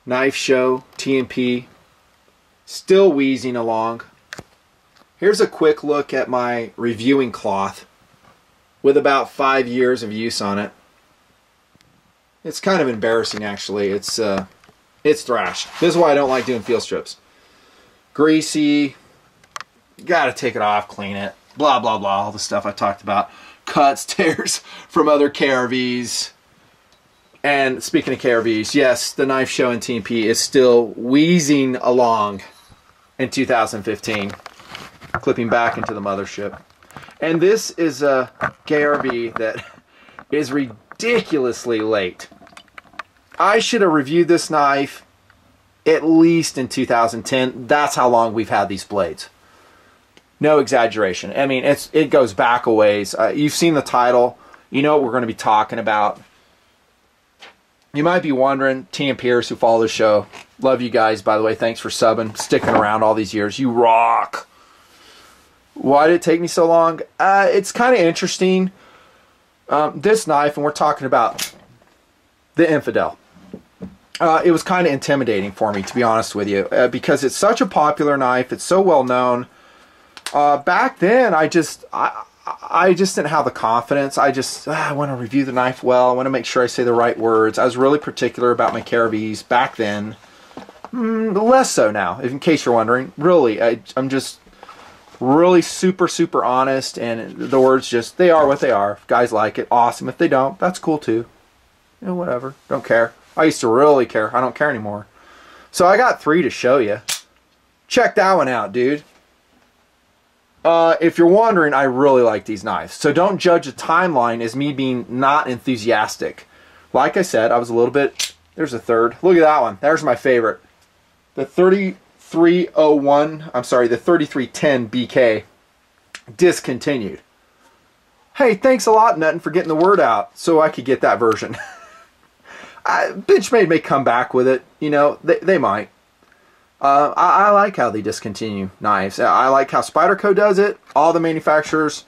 Knife Show, T&P, still wheezing along. Here's a quick look at my reviewing cloth with about 5 years of use on it. It's kind of embarrassing, actually. It's thrashed. This is why I don't like doing field strips. Greasy, gotta take it off, clean it, blah blah blah, all the stuff I talked about. Cuts, tears from other KRVs. And speaking of KRVs, yes, the Knife Show and T&P is still wheezing along in 2015, clipping back into the mothership. And this is a KRV that is ridiculously late. I should have reviewed this knife at least in 2010. That's how long we've had these blades. No exaggeration. I mean, it goes back a ways. You've seen the title. You know what we're going to be talking about. You might be wondering, T&Pers who follow the show, love you guys, by the way. Thanks for subbing, sticking around all these years. You rock. Why did it take me so long? It's kind of interesting. This knife, and we're talking about the Infidel. It was kind of intimidating for me, to be honest with you, because it's such a popular knife. It's so well known. Back then, I just didn't have the confidence. I want to review the knife well. I want to make sure I say the right words. I was really particular about my KRVs back then. Less so now, in case you're wondering. Really, I'm just really super honest, and the words just, they are what they are. If guys like it, awesome. If they don't, that's cool too. You know, whatever. Don't care. I used to really care. I don't care anymore. So I got 3 to show you. Check that one out, dude. If you're wondering, I really like these knives. So don't judge the timeline as me being not enthusiastic. Like I said, I was a little bit... There's a third. Look at that one. There's my favorite. The 3301, I'm sorry, the 3310 BK discontinued. Hey, thanks a lot, Nuttin, for getting the word out so I could get that version. Benchmade may come back with it. You know, they might. I like how they discontinue knives. I like how Spyderco does it. All the manufacturers,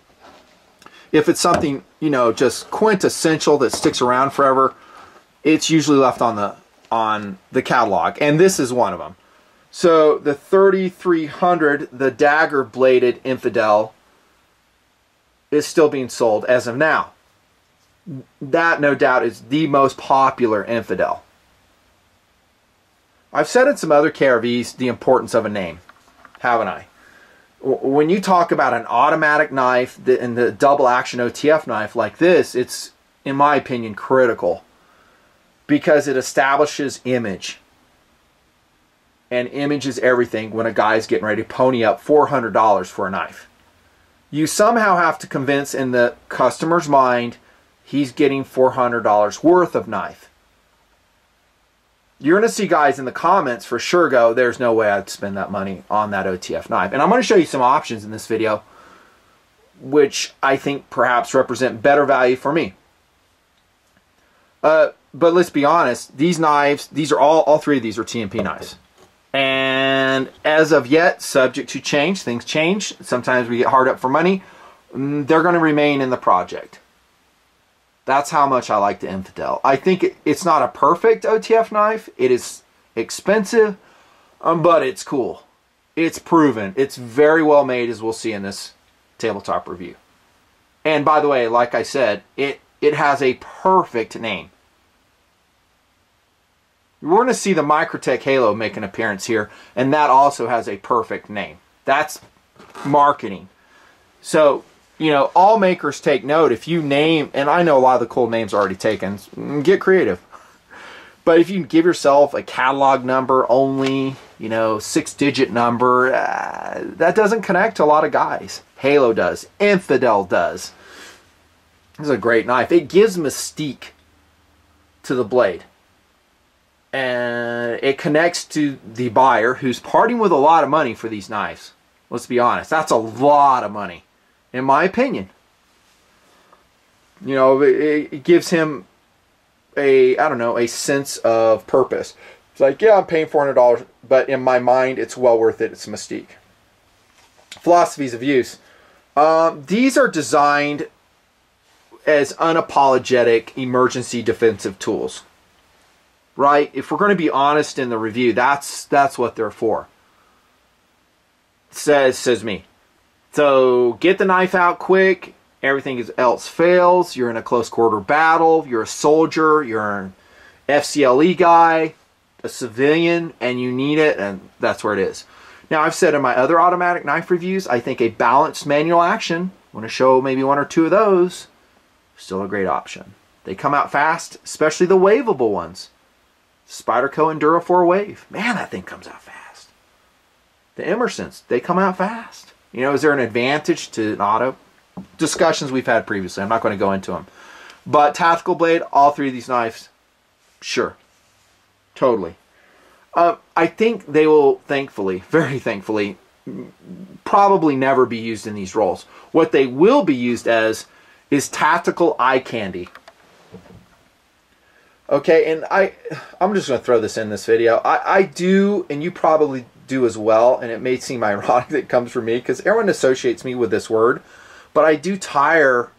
if it's something, you know, just quintessential that sticks around forever, it's usually left on the catalog, and this is one of them. So the 3300, the dagger bladed Infidel, is still being sold as of now. That, no doubt, is the most popular Infidel. I've said in some other KRVs the importance of a name, haven't I? When you talk about an automatic knife and the double action OTF knife like this, it's, in my opinion, critical because it establishes image. And image is everything when a guy's getting ready to pony up $400 for a knife. You somehow have to convince in the customer's mind he's getting $400 worth of knife. You're going to see guys in the comments for sure go, there's no way I'd spend that money on that OTF knife. And I'm going to show you some options in this video which I think perhaps represent better value for me. But let's be honest, these knives, these are all 3 of these are T&P knives. And as of yet, subject to change, things change. Sometimes we get hard up for money. They're going to remain in the project. That's how much I like the Infidel. I think it's not a perfect OTF knife. It is expensive, but it's cool. It's proven. It's very well made, as we'll see in this tabletop review. And by the way, like I said, it has a perfect name. We're going to see the Microtech Halo make an appearance here, and that also has a perfect name. That's marketing. So, you know, all makers take note. If you name, and I know a lot of the cool names are already taken, get creative. But if you give yourself a catalog number only, you know, 6-digit number, that doesn't connect to a lot of guys. Halo does. Infidel does. This is a great knife. It gives mystique to the blade. And it connects to the buyer who's parting with a lot of money for these knives. Let's be honest. That's a lot of money, in my opinion. You know, it gives him a, I don't know, a sense of purpose. It's like, yeah, I'm paying $400, but in my mind, it's well worth it. It's a mystique. Philosophies of use. These are designed as unapologetic emergency defensive tools. right? If we're going to be honest in the review, that's what they're for. Says me. So get the knife out quick. Everything else fails. You're in a close quarter battle. You're a soldier. You're an FCLE guy, a civilian, and you need it, and that's where it is. Now, I've said in my other automatic knife reviews, I think a balanced manual action, I want to show maybe one or two of those, still a great option. They come out fast, especially the waveable ones. Spyderco Enduro 4 Wave. Man, that thing comes out fast. The Emersons, they come out fast. You know, is there an advantage to an auto? Discussions we've had previously. I'm not going to go into them. But tactical blade, all three of these knives, sure. Totally. I think they will, thankfully, very thankfully, probably never be used in these roles. What they will be used as is tactical eye candy. Okay, and I'm just going to throw this in this video. I do, and you probably do as well, and it may seem ironic that it comes from me because everyone associates me with this word, but I do tire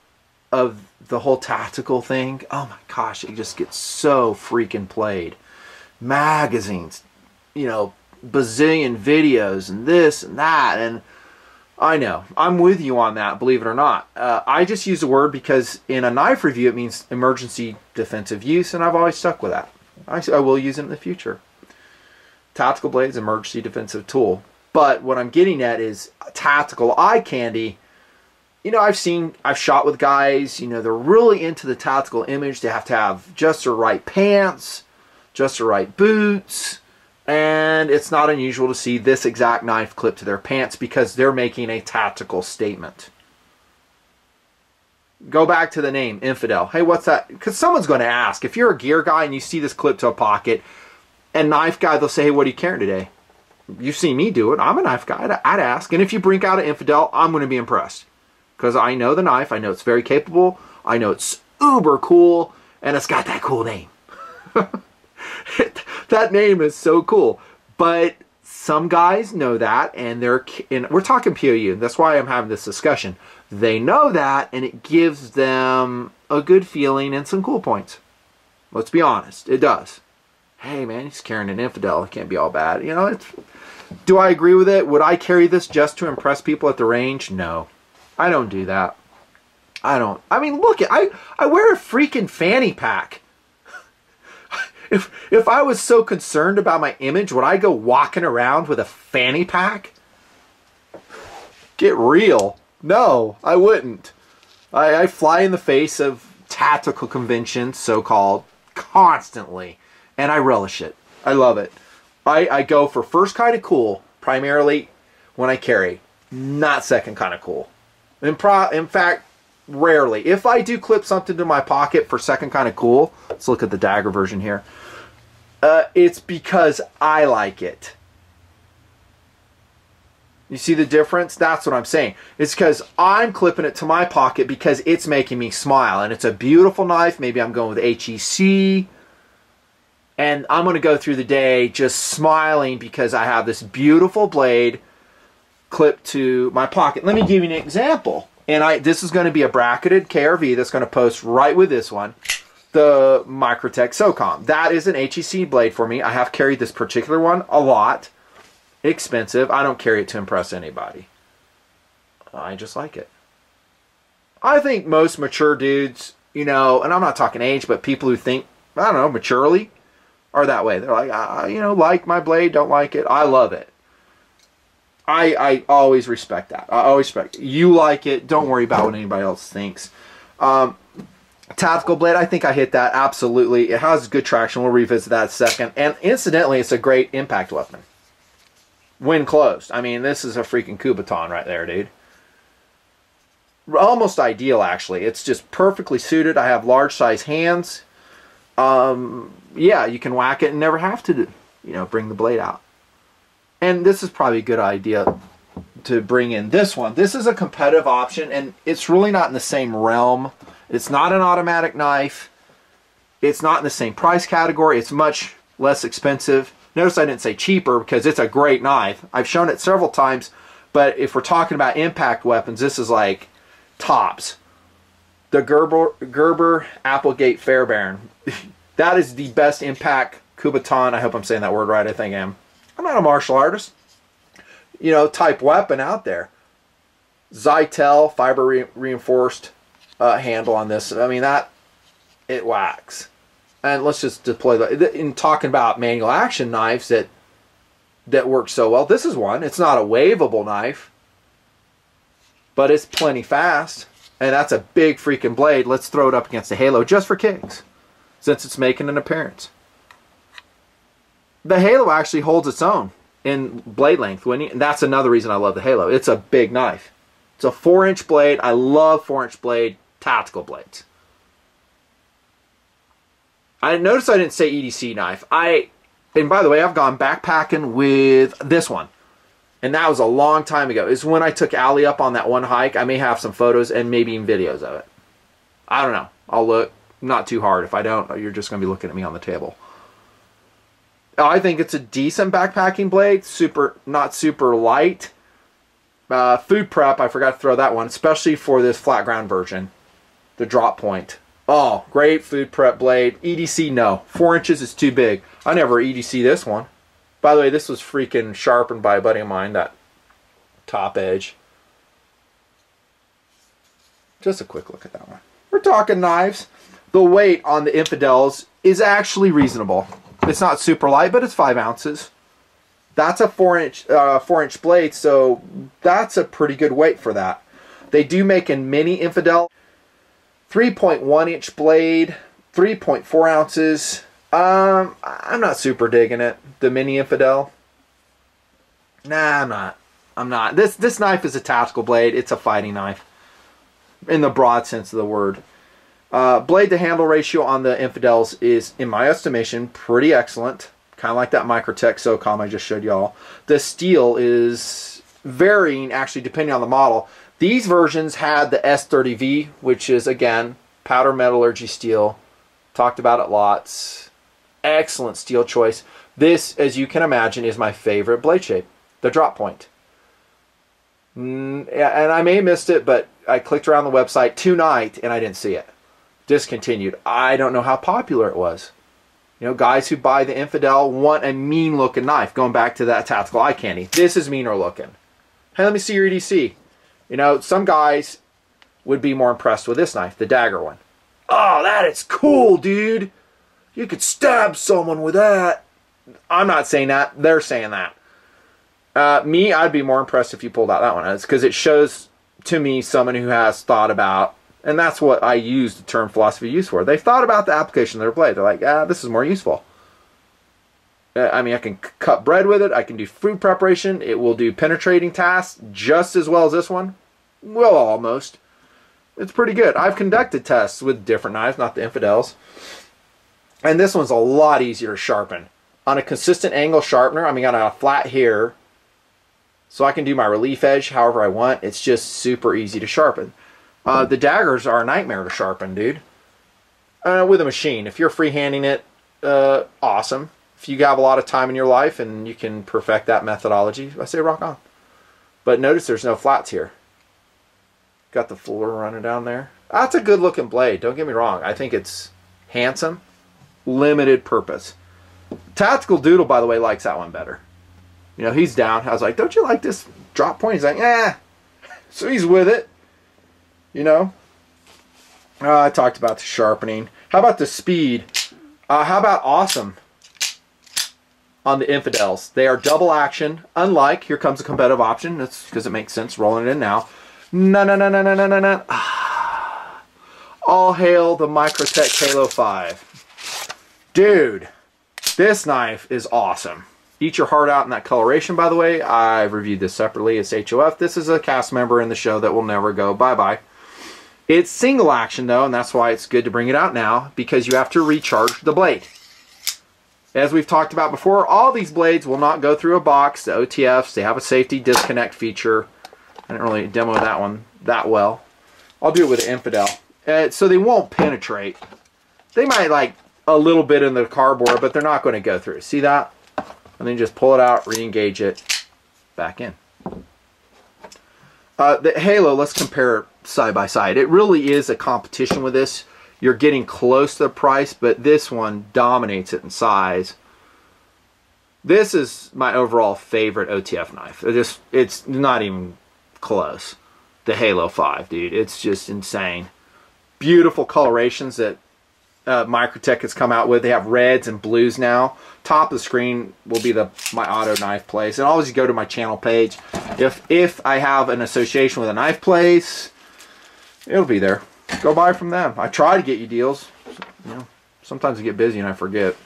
of the whole tactical thing. Oh my gosh, it just gets so freaking played. Magazines, you know, bazillion videos and this and that, and I know I'm with you on that, believe it or not. I just use the word because in a knife review it means emergency defensive use, and I've always stuck with that. I will use it in the future. Tactical blades, emergency defensive tool. But what I'm getting at is tactical eye candy. You know, I've shot with guys, you know, they're really into the tactical image. They have to have just the right pants, just the right boots, and it's not unusual to see this exact knife clipped to their pants because they're making a tactical statement. Go back to the name, Infidel. Hey, what's that? Because someone's going to ask. If you're a gear guy and you see this clipped to a pocket, and knife guy, they'll say, hey, what are you carrying today? You've seen me do it. I'm a knife guy. I'd ask. And if you bring out an Infidel, I'm going to be impressed. Because I know the knife. I know it's very capable. I know it's uber cool. And it's got that cool name. That name is so cool. But some guys know that, and we're talking POU. That's why I'm having this discussion. They know that, and it gives them a good feeling and some cool points. Let's be honest. It does. Hey, man, he's carrying an Infidel. It can't be all bad. You know, do I agree with it? Would I carry this just to impress people at the range? No. I don't do that. I don't. I mean, look, I wear a freaking fanny pack. If I was so concerned about my image, would I go walking around with a fanny pack? Get real. No, I wouldn't. I fly in the face of tactical conventions, so-called, constantly. And I relish it. I love it. I go for first kind of cool, primarily when I carry. Not second kind of cool. In fact, rarely. If I do clip something to my pocket for second kind of cool, let's look at the dagger version here. It's because I like it. You see the difference? That's what I'm saying. It's because I'm clipping it to my pocket because it's making me smile. And it's a beautiful knife. Maybe I'm going with HEC. And I'm going to go through the day just smiling because I have this beautiful blade clipped to my pocket. Let me give you an example. And this is going to be a bracketed KRV that's going to post right with this one. The Microtech SOCOM. That is an HEC blade for me. I have carried this particular one a lot. Expensive. I don't carry it to impress anybody. I just like it. I think most mature dudes, you know, and I'm not talking age, but people who think, I don't know, maturely, are that way. They're like, you know, like my blade, don't like it. I love it. I always respect that. I always respect it. You like it. Don't worry about what anybody else thinks. Tactical blade, I think I hit that absolutely. It has good traction. We'll revisit that in a second. And incidentally, it's a great impact weapon. When closed. I mean, this is a freaking Kubaton right there, dude. Almost ideal, actually. It's just perfectly suited. I have large size hands. Yeah, you can whack it and never have to, you know, bring the blade out. And this is probably a good idea to bring in this one. This is a competitive option, and it's really not in the same realm. It's not an automatic knife. It's not in the same price category. It's much less expensive. Notice I didn't say cheaper because it's a great knife. I've shown it several times, but if we're talking about impact weapons, this is like tops. The Gerber Applegate Fairbairn. That is the best impact Kubotan, I hope I'm saying that word right, I think I am. I'm not a martial artist. You know, type weapon out there. Zytel, fiber reinforced handle on this. I mean, it whacks. And let's just deploy that. In talking about manual action knives that work so well, this is one. It's not a waveable knife, but it's plenty fast. And that's a big freaking blade. Let's throw it up against the Halo just for kicks, since it's making an appearance. The Halo actually holds its own in blade length. And that's another reason I love the Halo. It's a big knife. It's a 4-inch blade. I love 4-inch blade tactical blades. I noticed I didn't say EDC knife. And by the way, I've gone backpacking with this one. And that was a long time ago. It's when I took Allie up on that one hike. I may have some photos and maybe even videos of it. I don't know. I'll look. Not too hard. If I don't, you're just going to be looking at me on the table. I think it's a decent backpacking blade. Not super light. Food prep, I forgot to throw that one. Especially for this flat ground version. The drop point. Oh, great food prep blade. EDC, no. 4 inches is too big. I never EDC this one. By the way, this was freaking sharpened by a buddy of mine, that top edge. Just a quick look at that one. We're talking knives. The weight on the Infidels is actually reasonable. It's not super light, but it's 5 ounces. That's a 4-inch blade, so that's a pretty good weight for that. They do make a mini Infidel. 3.1-inch blade, 3.4 ounces. I'm not super digging it. The mini Infidel. Nah, I'm not. This knife is a tactical blade. It's a fighting knife, in the broad sense of the word. Blade to handle ratio on the Infidels is, in my estimation, pretty excellent. Kind of like that Microtech SOCOM I just showed y'all. The steel is varying, actually, depending on the model. These versions had the S30V, which is, again, powder metallurgy steel. Talked about it lots. Excellent steel choice. This, as you can imagine, is my favorite blade shape. The drop point. And I may have missed it, but I clicked around the website tonight and I didn't see it. Discontinued. I don't know how popular it was. You know, guys who buy the Infidel want a mean-looking knife. Going back to that tactical eye candy. This is meaner looking. Hey, let me see your EDC. You know, some guys would be more impressed with this knife, the dagger one. Oh, that is cool, dude. You could stab someone with that. I'm not saying that. They're saying that. Me, I'd be more impressed if you pulled out that one. It's because it shows to me someone who has thought about, and that's what I use the term philosophy of use for. They've thought about the application of their blade. They're like, this is more useful. I mean, I can cut bread with it. I can do food preparation. It will do penetrating tasks just as well as this one. Well, almost. It's pretty good. I've conducted tests with different knives, not the Infidels. And this one's a lot easier to sharpen. On a consistent angle sharpener, I mean, I got a flat here, so I can do my relief edge however I want. It's just super easy to sharpen. The daggers are a nightmare to sharpen, dude. With a machine. If you're freehanding it, awesome. If you have a lot of time in your life and you can perfect that methodology, I say rock on. But notice there's no flats here. Got the fuller running down there. That's a good looking blade, don't get me wrong. I think it's handsome. Limited purpose. Tactical Doodle, by the way, likes that one better. You know, he's down. I was like, don't you like this drop point? He's like, eh. So he's with it. You know. I talked about the sharpening. How about the speed? How about awesome on the Infidels? They are double action. Unlike, here comes a competitive option. That's because it makes sense. Rolling it in now. No. All hail the Microtech Halo 5. Dude, this knife is awesome. Eat your heart out in that coloration, by the way. I've reviewed this separately. It's HOF. This is a cast member in the show that will never go bye-bye. It's single action, though, and that's why it's good to bring it out now, because you have to recharge the blade. As we've talked about before, all these blades will not go through a box. The OTFs, they have a safety disconnect feature. I didn't really demo that one that well. I'll do it with an Infidel. So they won't penetrate. They might, like, a little bit in the cardboard, but they're not going to go through. See that? And then just pull it out, re-engage it, back in. The Halo, let's compare side by side. It really is a competition with this. You're getting close to the price, but this one dominates it in size. This is my overall favorite OTF knife. It's not even close. The Halo 5, dude. It's just insane. Beautiful colorations that Microtech has come out with. They have reds and blues now. Top of the screen will be my auto knife place. And always go to my channel page. If I have an association with a knife place, it'll be there. Go buy from them. I try to get you deals. You know, sometimes I get busy and I forget.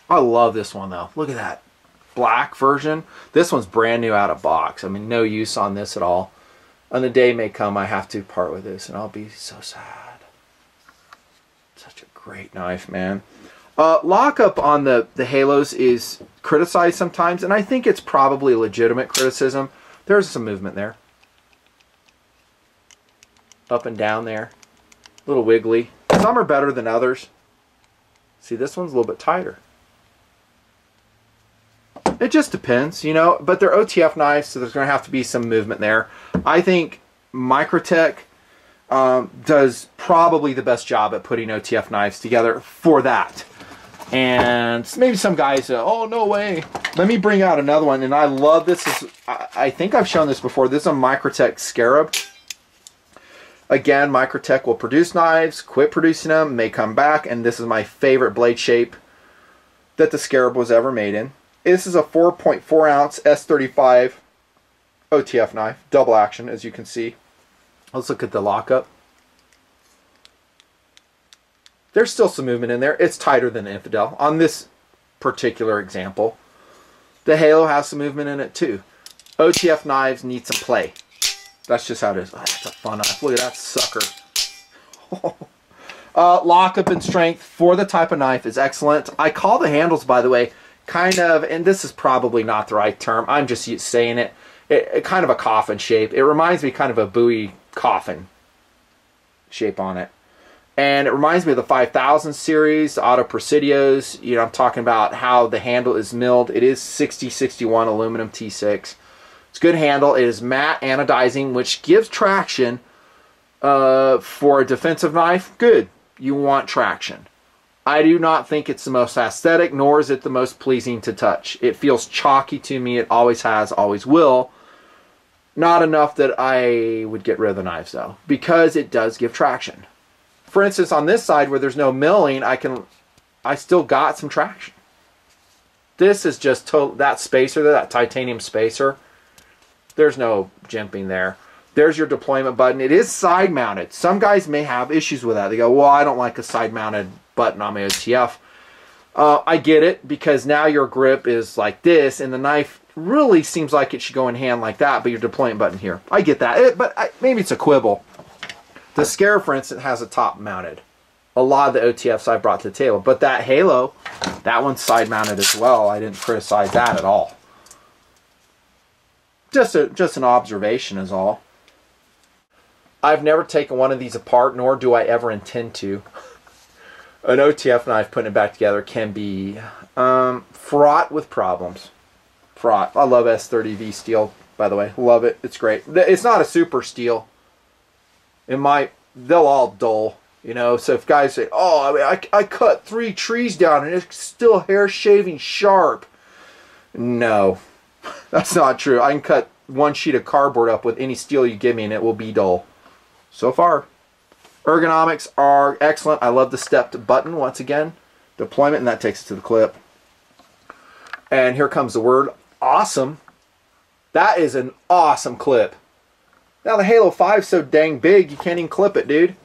I love this one though. Look at that black version. This one's brand new out of box. I mean, no use on this at all. And the day may come I have to part with this and I'll be so sad. Such a great knife, man. Lockup on the Halos is criticized sometimes, and I think it's probably a legitimate criticism. There's some movement there. Up and down there. A little wiggly. Some are better than others. See, this one's a little bit tighter. It just depends, you know, but they're OTF knives, so there's going to have to be some movement there. I think Microtech does probably the best job at putting OTF knives together for that. And maybe some guys say, oh, no way. Let me bring out another one, and I love this. I think I've shown this before. This is a Microtech Scarab. Again, Microtech will produce knives, quit producing them, may come back, and this is my favorite blade shape that the Scarab was ever made in. This is a 4.4 ounce S35 OTF knife, double action, as you can see. Let's look at the lockup. There's still some movement in there. It's tighter than the Infidel on this particular example. The Halo has some movement in it too. OTF knives need some play. That's just how it is. Oh, that's a fun knife. Look at that sucker. Lockup and strength for the type of knife is excellent. I call the handles, by the way, kind of, and this is probably not the right term, I'm just saying it, kind of a coffin shape. It reminds me kind of a Bowie coffin shape on it. And it reminds me of the 5000 series, the Auto Presidios. You know, I'm talking about how the handle is milled. It is 6061 aluminum T6. It's a good handle. It is matte anodizing, which gives traction for a defensive knife. Good. You want traction. I do not think it's the most aesthetic, nor is it the most pleasing to touch. It feels chalky to me. It always has, always will. Not enough that I would get rid of the knives, though, because it does give traction. For instance, on this side where there's no milling, I still got some traction. This is just total, that spacer there, that titanium spacer. There's no jimping there. There's your deployment button. It is side mounted. Some guys may have issues with that. They go, well, I don't like a side mounted button on my OTF. I get it, because now your grip is like this, and the knife really seems like it should go in hand like that, but your deployment button here. I get that, maybe it's a quibble. The Scarab, for instance, has a top mounted. A lot of the OTFs I brought to the table. But that Halo, that one's side mounted as well. I didn't criticize that at all. Just an observation is all. I've never taken one of these apart, nor do I ever intend to. An OTF knife, putting it back together, can be fraught with problems. Fraught. I love S30V steel, by the way. Love it. It's great. It's not a super steel. They'll all dull, you know. So if guys say, oh, I cut 3 trees down and it's still hair shaving sharp. No, that's not true. I can cut 1 sheet of cardboard up with any steel you give me and it will be dull. So far. Ergonomics are excellent. I love the stepped button once again. Deployment, and that takes it to the clip. And here comes the word awesome. That is an awesome clip. Now the Halo 5 is so dang big you can't even clip it, dude. It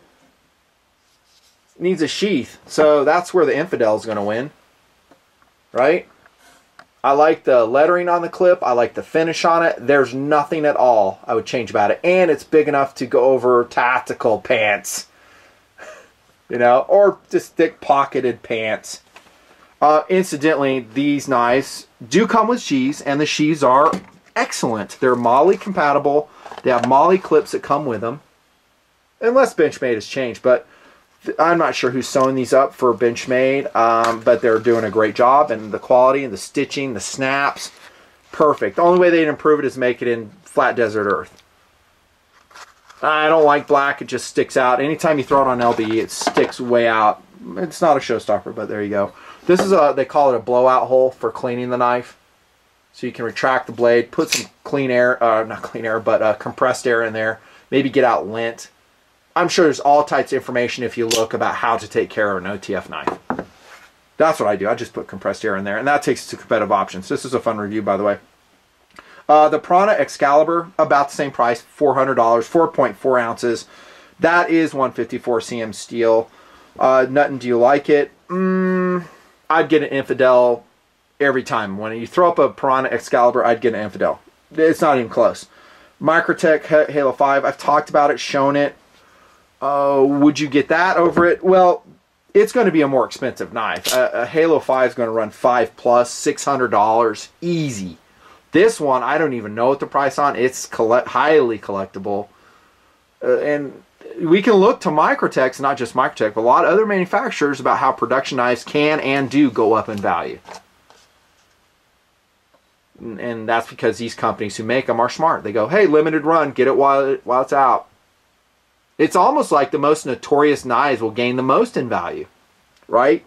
needs a sheath. So that's where the Infidel is going to win. Right? I like the lettering on the clip. I like the finish on it. There's nothing at all I would change about it. And it's big enough to go over tactical pants. You know, or just thick pocketed pants. Incidentally, these knives do come with sheaths, and the sheaths are excellent. They're MOLLE compatible. They have MOLLE clips that come with them. Unless Benchmade has changed, but I'm not sure who's sewing these up for Benchmade, but they're doing a great job, and the quality and the stitching, the snaps, perfect. The only way they'd improve it is make it in flat desert earth. I don't like black. It just sticks out. Anytime you throw it on LBE, it sticks way out. It's not a showstopper, but there you go. This is they call it a blowout hole for cleaning the knife. So you can retract the blade, put some clean air, not clean air, but compressed air in there. Maybe get out lint. I'm sure there's all types of information if you look about how to take care of an OTF knife. That's what I do. I just put compressed air in there, and that takes us to competitive options. This is a fun review, by the way. The Piranha Excalibur, about the same price, $400, 4.4 ounces. That is 154 cm steel. Nothing, do you like it? I'd get an Infidel every time. When you throw up a Piranha Excalibur, I'd get an Infidel. It's not even close. Microtech Halo 5, I've talked about it, shown it. Would you get that over it? Well, it's going to be a more expensive knife. A Halo 5 is going to run $5+, $600, easy. This one, I don't even know what the price on. It's highly collectible. And we can look to Microtechs, not just Microtech, but a lot of other manufacturers about how production knives can and do go up in value. And that's because these companies who make them are smart. They go, hey, limited run, get it while it's out. It's almost like the most notorious knives will gain the most in value, right?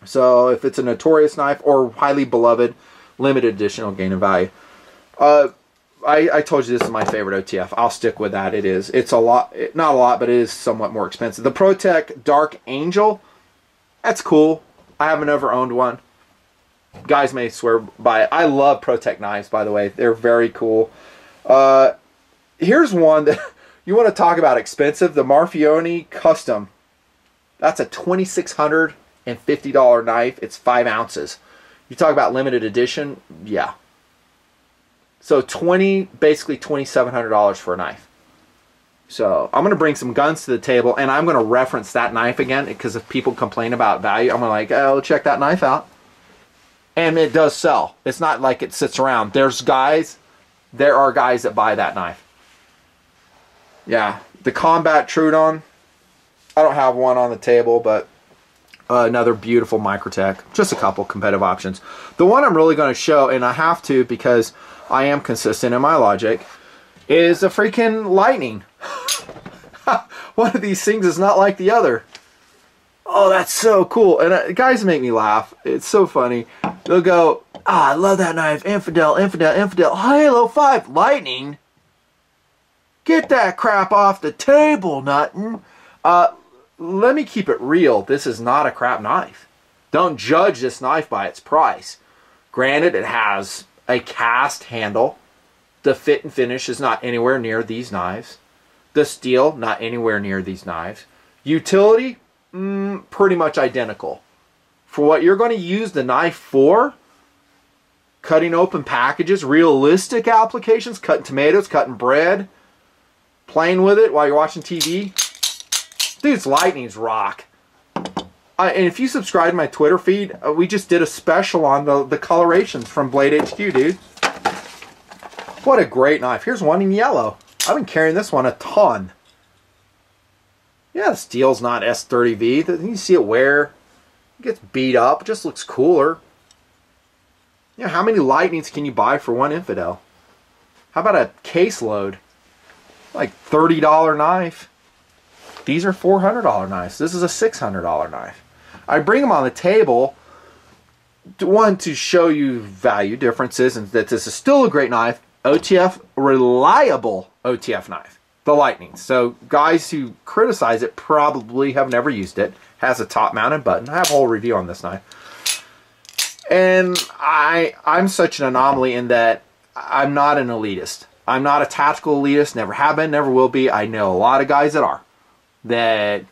So if it's a notorious knife or highly beloved, limited edition will gain in value. I told you this is my favorite OTF. I'll stick with that. It is. It's a lot, not a lot, but it is somewhat more expensive. The ProTech Dark Angel, that's cool. I haven't ever owned one. Guys may swear by it. I love ProTech knives, by the way. They're very cool. Here's one that you want to talk about expensive. The Marfione Custom. That's a $2,650 knife. It's 5 ounces. You talk about limited edition, yeah. So basically $2,700 for a knife. So I'm going to bring some guns to the table, and I'm going to reference that knife again, because if people complain about value, I'm going to oh, check that knife out. And it does sell. It's not like it sits around. There are guys that buy that knife. Yeah, the Combat Trudon. I don't have one on the table, but another beautiful Microtech. Just a couple competitive options. The one I'm really going to show, and I have to because I am consistent in my logic, is a freaking Lightning. One of these things is not like the other. Oh, that's so cool. And guys make me laugh. It's so funny. They'll go, I love that knife. Infidel, Infidel, Infidel. Halo 5 Lightning. Get that crap off the table, Nuttin. Let me keep it real. This is not a crap knife. Don't judge this knife by its price. Granted, it has a cast handle. The fit and finish is not anywhere near these knives. The steel, not anywhere near these knives. Utility, pretty much identical. For what you're going to use the knife for, cutting open packages, realistic applications, cutting tomatoes, cutting bread, playing with it while you're watching TV. Dude's Lightning's rock. And if you subscribe to my Twitter feed, we just did a special on the colorations from Blade HQ, dude. What a great knife. Here's one in yellow. I've been carrying this one a ton. Yeah, the steel's not S30V. You see it wear. It gets beat up. It just looks cooler. You know, how many Lightnings can you buy for one Infidel? How about a case load? Like $30 knife. These are $400 knives. This is a $600 knife. I bring them on the table, one, to show you value differences and that this is still a great knife. OTF, reliable OTF knife. The Lightning. So guys who criticize it probably have never used it. Has a top mounted button. I have a whole review on this knife. And I'm such an anomaly in that I'm not an elitist. I'm not a tactical elitist. Never have been, never will be. I know a lot of guys that are. They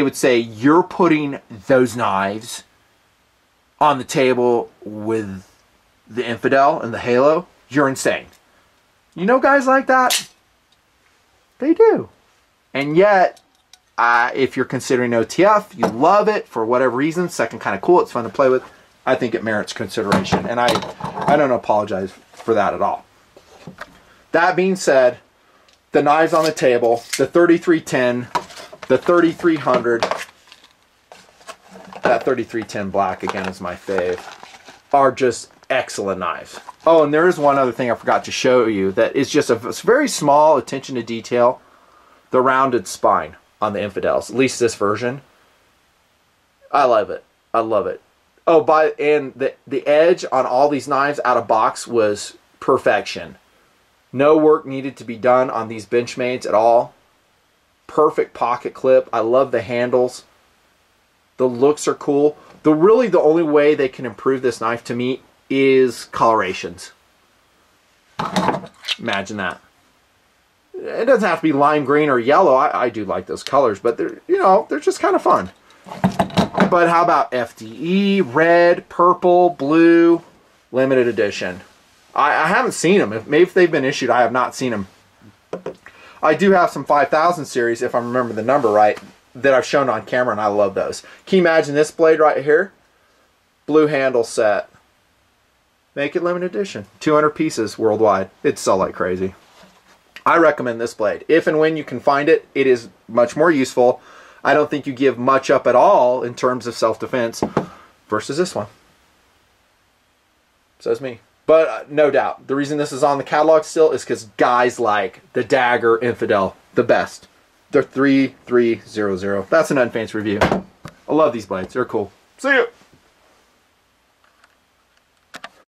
would say, you're putting those knives on the table with the Infidel and the Halo. You're insane. You know guys like that? They do. And yet, if you're considering OTF, you love it for whatever reason, second kind of cool, it's fun to play with, I think it merits consideration. And I don't apologize for that at all. That being said, the knives on the table, the 3310, the 3300, that 3310 black again is my fave, are just excellent knives. Oh, and there is one other thing I forgot to show you that is just a very small attention to detail. The rounded spine on the Infidels, at least this version. I love it. I love it. Oh, and the edge on all these knives out of box was perfection. No work needed to be done on these Benchmades at all. Perfect pocket clip. I love the handles. The looks are cool. Really the only way they can improve this knife to me is colorations. Imagine that. It doesn't have to be lime green or yellow. I do like those colors, but they're, you know, they're just kind of fun. But how about FDE, red, purple, blue, limited edition? I haven't seen them. Maybe if they've been issued, I have not seen them. I do have some 5000 series, if I remember the number right, that I've shown on camera, and I love those. Can you imagine this blade right here? Blue handle set. Make it limited edition. 200 pieces worldwide. It'd sell like crazy. I recommend this blade. If and when you can find it, it is much more useful. I don't think you give much up at all in terms of self-defense versus this one. Says me. But no doubt, the reason this is on the catalog still is because guys like the Dagger Infidel the best. They're 3300. That's a Nut and Fancy review. I love these blades. They're cool. See ya!